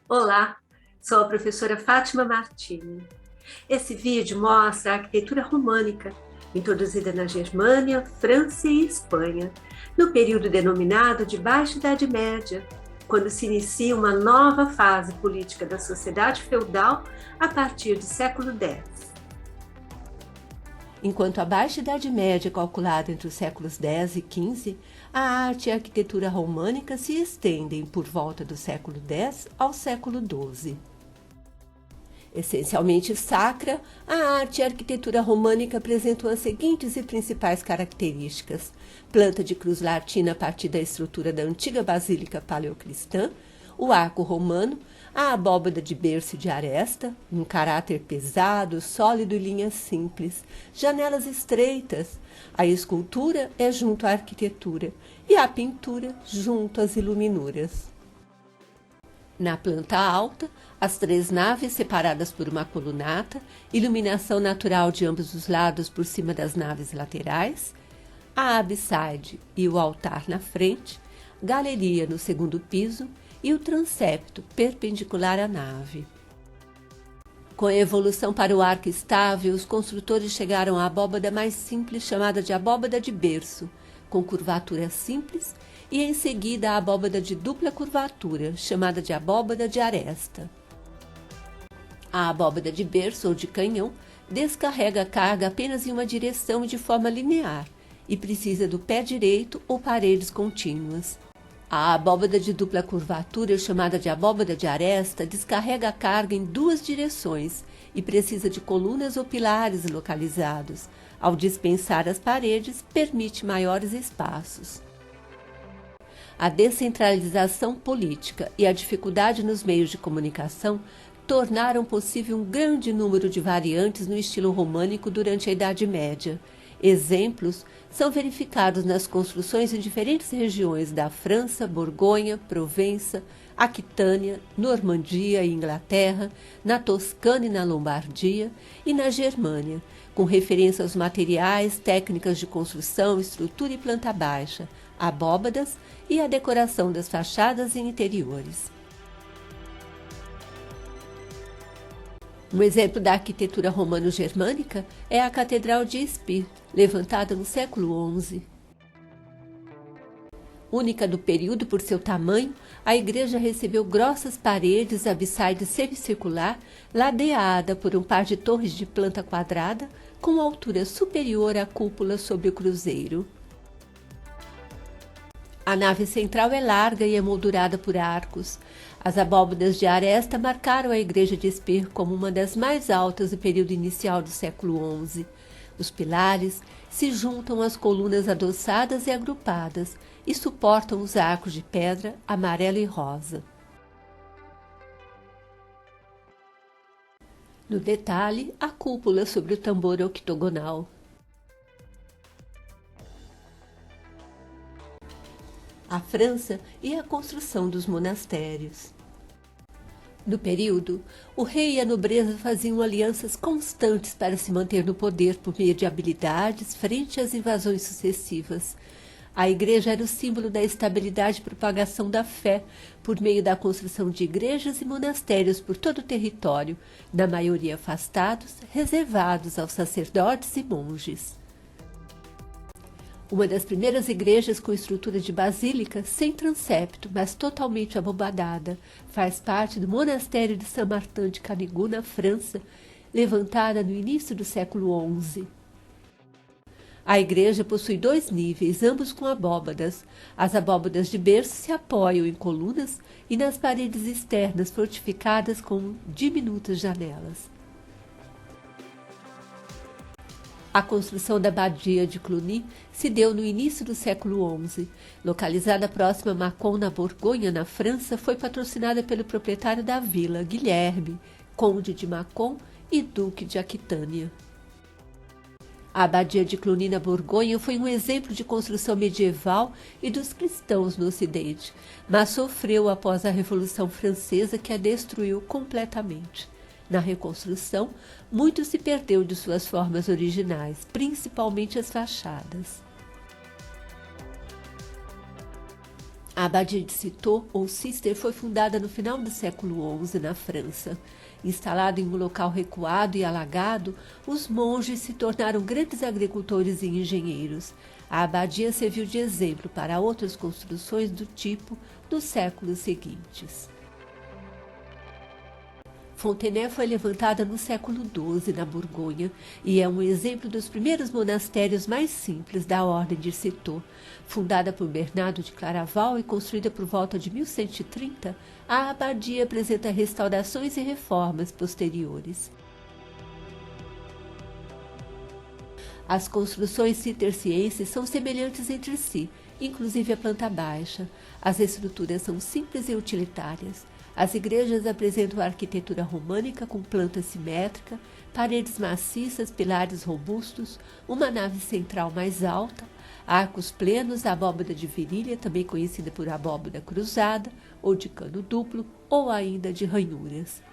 Olá, sou a professora Fátima Martini. Esse vídeo mostra a arquitetura românica, introduzida na Germânia, França e Espanha, no período denominado de Baixa Idade Média, quando se inicia uma nova fase política da sociedade feudal a partir do século X. Enquanto a Baixa Idade Média é calculada entre os séculos X e XV, a arte e a arquitetura românica se estendem por volta do século X ao século XII. Essencialmente sacra, a arte e a arquitetura românica apresentam as seguintes e principais características: planta de cruz latina a partir da estrutura da antiga basílica paleocristã, o arco romano, a abóbada de berço e de aresta, um caráter pesado, sólido e linhas simples, janelas estreitas. A escultura é junto à arquitetura e a pintura junto às iluminuras. Na planta alta, as três naves separadas por uma colunata, iluminação natural de ambos os lados por cima das naves laterais, a abside e o altar na frente, galeria no segundo piso e o transepto perpendicular à nave. Com a evolução para o arco estável, os construtores chegaram à abóbada mais simples, chamada de abóbada de berço, com curvatura simples, e em seguida a abóbada de dupla curvatura, chamada de abóbada de aresta. A abóbada de berço ou de canhão descarrega a carga apenas em uma direção e de forma linear, e precisa do pé direito ou paredes contínuas. A abóbada de dupla curvatura, chamada de abóbada de aresta, descarrega a carga em duas direções e precisa de colunas ou pilares localizados. Ao dispensar as paredes, permite maiores espaços. A descentralização política e a dificuldade nos meios de comunicação tornaram possível um grande número de variantes no estilo românico durante a Idade Média. Exemplos são verificados nas construções em diferentes regiões da França, Borgonha, Provença, Aquitânia, Normandia e Inglaterra, na Toscana e na Lombardia e na Germânia, com referência aos materiais, técnicas de construção, estrutura e planta baixa, abóbadas e a decoração das fachadas e interiores. Um exemplo da arquitetura romano-germânica é a Catedral de Spir, levantada no século XI. Única do período por seu tamanho, a igreja recebeu grossas paredes, abside semicircular, ladeada por um par de torres de planta quadrada, com altura superior à cúpula sobre o cruzeiro. A nave central é larga e emoldurada por arcos. As abóbadas de aresta marcaram a igreja de Spir como uma das mais altas do período inicial do século XI. Os pilares se juntam às colunas adossadas e agrupadas e suportam os arcos de pedra amarela e rosa. No detalhe, a cúpula sobre o tambor octogonal. A França e a construção dos monastérios. No período, o rei e a nobreza faziam alianças constantes para se manter no poder por meio de habilidades frente às invasões sucessivas. A igreja era o símbolo da estabilidade e propagação da fé, por meio da construção de igrejas e monastérios por todo o território, na maioria afastados, reservados aos sacerdotes e monges. Uma das primeiras igrejas com estrutura de basílica, sem transepto, mas totalmente abobadada, faz parte do monastério de Saint-Martin de Canigou, na França, levantada no início do século XI. A igreja possui 2 níveis, ambos com abóbadas. As abóbadas de berço se apoiam em colunas e nas paredes externas fortificadas com diminutas janelas. A construção da abadia de Cluny se deu no início do século XI. Localizada próxima a Mâcon, na Borgonha, na França, foi patrocinada pelo proprietário da vila, Guilherme, conde de Mâcon e duque de Aquitânia. A abadia de Cluny, na Borgonha, foi um exemplo de construção medieval e dos cristãos no Ocidente, mas sofreu após a Revolução Francesa, que a destruiu completamente. Na reconstrução, muito se perdeu de suas formas originais, principalmente as fachadas. A abadia de Citeaux, ou Cister, foi fundada no final do século XI na França. Instalada em um local recuado e alagado, os monges se tornaram grandes agricultores e engenheiros. A abadia serviu de exemplo para outras construções do tipo nos séculos seguintes. Fontenay foi levantada no século XII, na Borgonha, e é um exemplo dos primeiros monastérios mais simples da Ordem de Citeaux. Fundada por Bernardo de Claraval e construída por volta de 1130, a abadia apresenta restaurações e reformas posteriores. As construções cistercienses são semelhantes entre si, inclusive a planta baixa. As estruturas são simples e utilitárias. As igrejas apresentam a arquitetura românica com planta simétrica, paredes maciças, pilares robustos, uma nave central mais alta, arcos plenos, abóbada de virilha, também conhecida por abóbada cruzada, ou de cano duplo, ou ainda de ranhuras.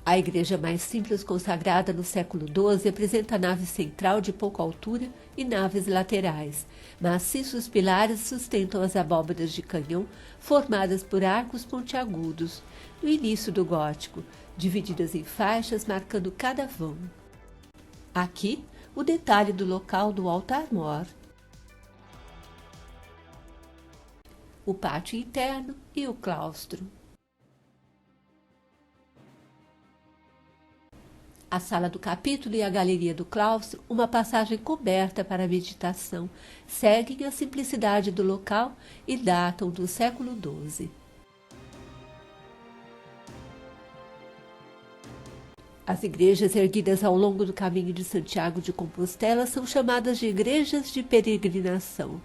A igreja mais simples, consagrada no século XII, apresenta a nave central de pouca altura e naves laterais. Maciços pilares sustentam as abóbadas de canhão, formadas por arcos pontiagudos, no início do gótico, divididas em faixas marcando cada vão. Aqui, o detalhe do local do altar-mor, o pátio interno e o claustro. A sala do capítulo e a galeria do claustro, uma passagem coberta para a meditação, seguem a simplicidade do local e datam do século XII. As igrejas erguidas ao longo do caminho de Santiago de Compostela são chamadas de igrejas de peregrinação.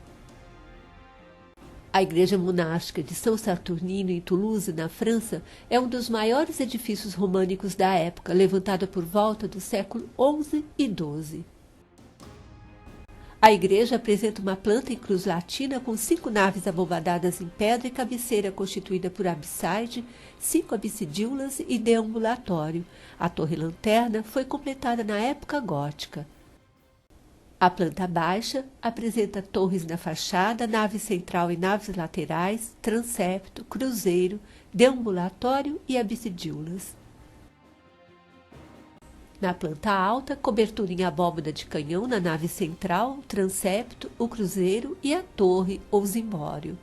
A igreja monástica de São Saturnino, em Toulouse, na França, é um dos maiores edifícios românicos da época, levantada por volta do século XI e XII. A igreja apresenta uma planta em cruz latina com 5 naves abobadadas em pedra e cabeceira constituída por abside, 5 absidíulas e deambulatório. A torre-lanterna foi completada na época gótica. A planta baixa apresenta torres na fachada, nave central e naves laterais, transepto, cruzeiro, deambulatório e absidíulas. Na planta alta, cobertura em abóbada de canhão na nave central, transepto, o cruzeiro e a torre ou zimbório.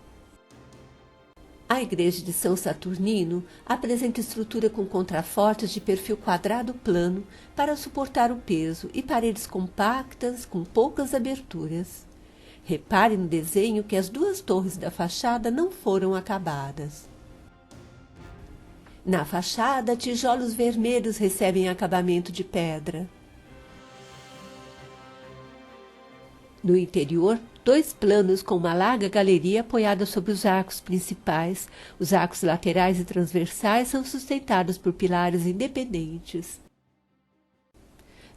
A igreja de São Saturnino apresenta estrutura com contrafortes de perfil quadrado plano para suportar o peso e paredes compactas com poucas aberturas. Repare no desenho que as 2 torres da fachada não foram acabadas. Na fachada, tijolos vermelhos recebem acabamento de pedra. No interior, 2 planos com uma larga galeria apoiada sobre os arcos principais. Os arcos laterais e transversais são sustentados por pilares independentes.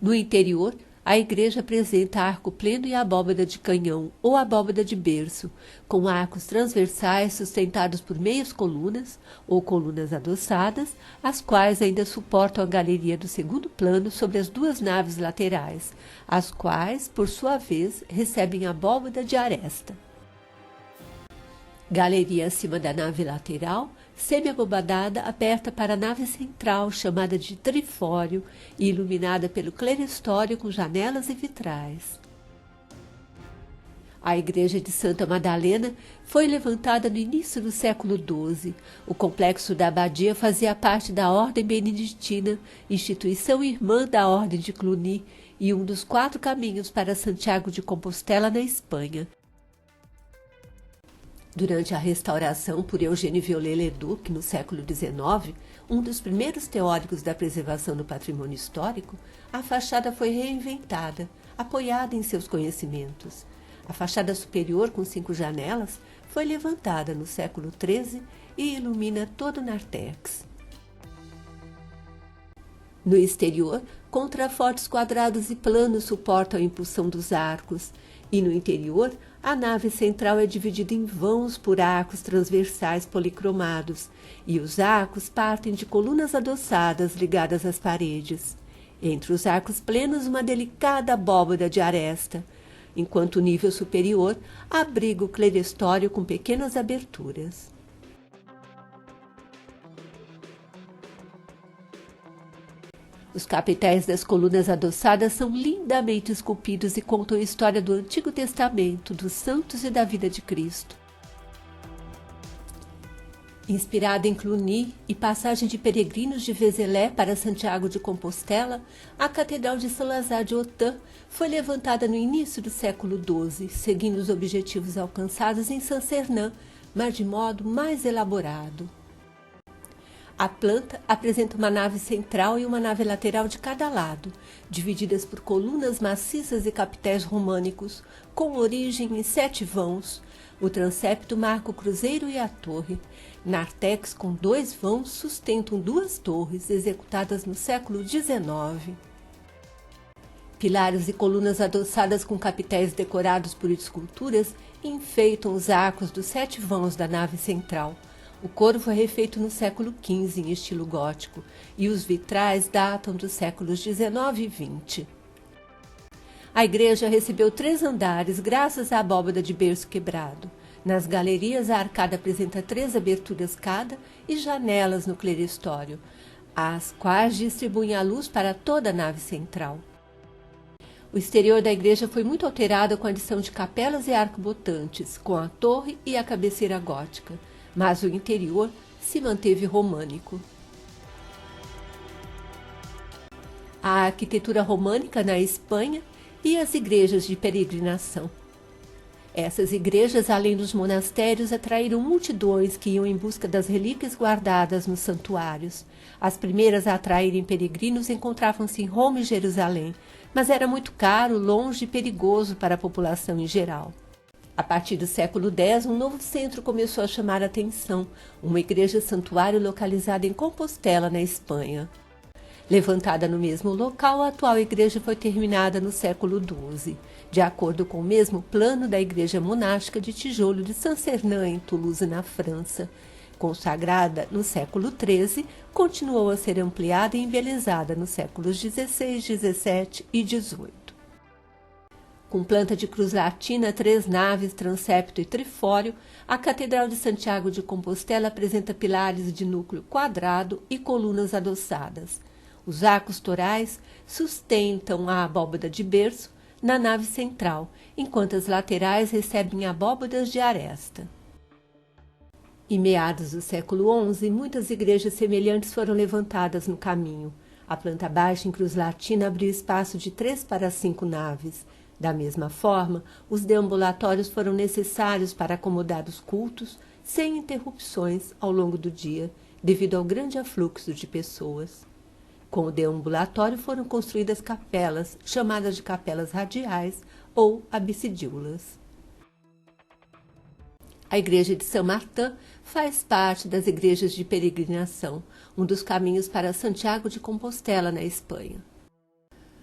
No interior, a igreja apresenta arco pleno e abóbada de canhão ou abóbada de berço, com arcos transversais sustentados por meias colunas ou colunas adoçadas, as quais ainda suportam a galeria do segundo plano sobre as 2 naves laterais, as quais, por sua vez, recebem abóbada de aresta. Galeria acima da nave lateral, semi-abobadada, aberta para a nave central, chamada de trifório, e iluminada pelo clerestório com janelas e vitrais. A igreja de Santa Madalena foi levantada no início do século XII. O complexo da abadia fazia parte da Ordem Beneditina, instituição irmã da Ordem de Cluny, e um dos 4 caminhos para Santiago de Compostela, na Espanha. Durante a restauração por Eugène Viollet-le-Duc, no século XIX, um dos primeiros teóricos da preservação do patrimônio histórico, a fachada foi reinventada, apoiada em seus conhecimentos. A fachada superior, com 5 janelas, foi levantada no século XIII e ilumina todo o nártex. No exterior, contrafortes quadrados e planos suportam a impulsão dos arcos, e no interior, a nave central é dividida em vãos por arcos transversais policromados, e os arcos partem de colunas adoçadas ligadas às paredes. Entre os arcos plenos, uma delicada abóbada de aresta. enquanto o nível superior abriga o clerestório com pequenas aberturas. Os capitéis das colunas adoçadas são lindamente esculpidos e contam a história do Antigo Testamento, dos santos e da vida de Cristo. Inspirada em Cluny e passagem de peregrinos de Vézelay para Santiago de Compostela, a Catedral de Saint-Lazare de Autun foi levantada no início do século XII, seguindo os objetivos alcançados em Saint-Sernin, mas de modo mais elaborado. A planta apresenta uma nave central e uma nave lateral de cada lado, divididas por colunas maciças e capitéis românicos, com origem em 7 vãos. O transepto marca o cruzeiro e a torre. Nártex com 2 vãos sustentam 2 torres, executadas no século XIX. Pilares e colunas adoçadas com capitéis decorados por esculturas enfeitam os arcos dos 7 vãos da nave central. O coro foi refeito no século XV em estilo gótico e os vitrais datam dos séculos XIX e XX. A igreja recebeu 3 andares graças à abóbada de berço quebrado. Nas galerias, a arcada apresenta 3 aberturas cada e janelas no clerestório, as quais distribuem a luz para toda a nave central. O exterior da igreja foi muito alterado com a adição de capelas e arcobotantes, com a torre e a cabeceira gótica, mas o interior se manteve românico. A arquitetura românica na Espanha e as igrejas de peregrinação. Essas igrejas, além dos monastérios, atraíram multidões que iam em busca das relíquias guardadas nos santuários. As primeiras a atraírem peregrinos encontravam-se em Roma e Jerusalém, mas era muito caro, longe e perigoso para a população em geral. A partir do século X, um novo centro começou a chamar a atenção, uma igreja-santuário localizada em Compostela, na Espanha. Levantada no mesmo local, a atual igreja foi terminada no século XII, de acordo com o mesmo plano da igreja monástica de tijolo de Saint-Sernin, em Toulouse, na França. Consagrada no século XIII, continuou a ser ampliada e embelezada nos séculos XVI, XVII e XVIII. Com planta de cruz latina, 3 naves, transepto e trifório, a Catedral de Santiago de Compostela apresenta pilares de núcleo quadrado e colunas adoçadas. Os arcos torais sustentam a abóbada de berço na nave central, enquanto as laterais recebem abóbadas de aresta. Em meados do século XI, muitas igrejas semelhantes foram levantadas no caminho. A planta baixa em cruz latina abriu espaço de 3 para 5 naves. Da mesma forma, os deambulatórios foram necessários para acomodar os cultos sem interrupções ao longo do dia, devido ao grande afluxo de pessoas. Com o deambulatório foram construídas capelas, chamadas de capelas radiais ou absidíolas. A igreja de Saint-Martin faz parte das igrejas de peregrinação, um dos caminhos para Santiago de Compostela, na Espanha.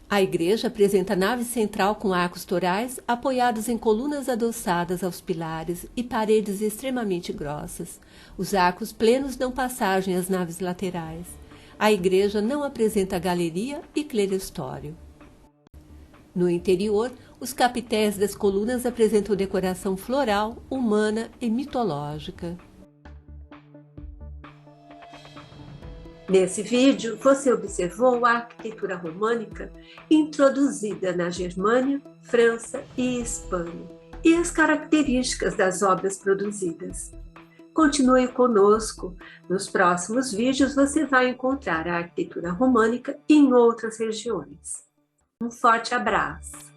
A igreja apresenta nave central com arcos torais apoiados em colunas adoçadas aos pilares e paredes extremamente grossas. Os arcos plenos dão passagem às naves laterais. A igreja não apresenta galeria e clerestório. No interior, os capitéis das colunas apresentam decoração floral, humana e mitológica. Nesse vídeo, você observou a arquitetura românica introduzida na Germânia, França e Espanha e as características das obras produzidas. Continue conosco. Nos próximos vídeos você vai encontrar a arquitetura românica em outras regiões. Um forte abraço!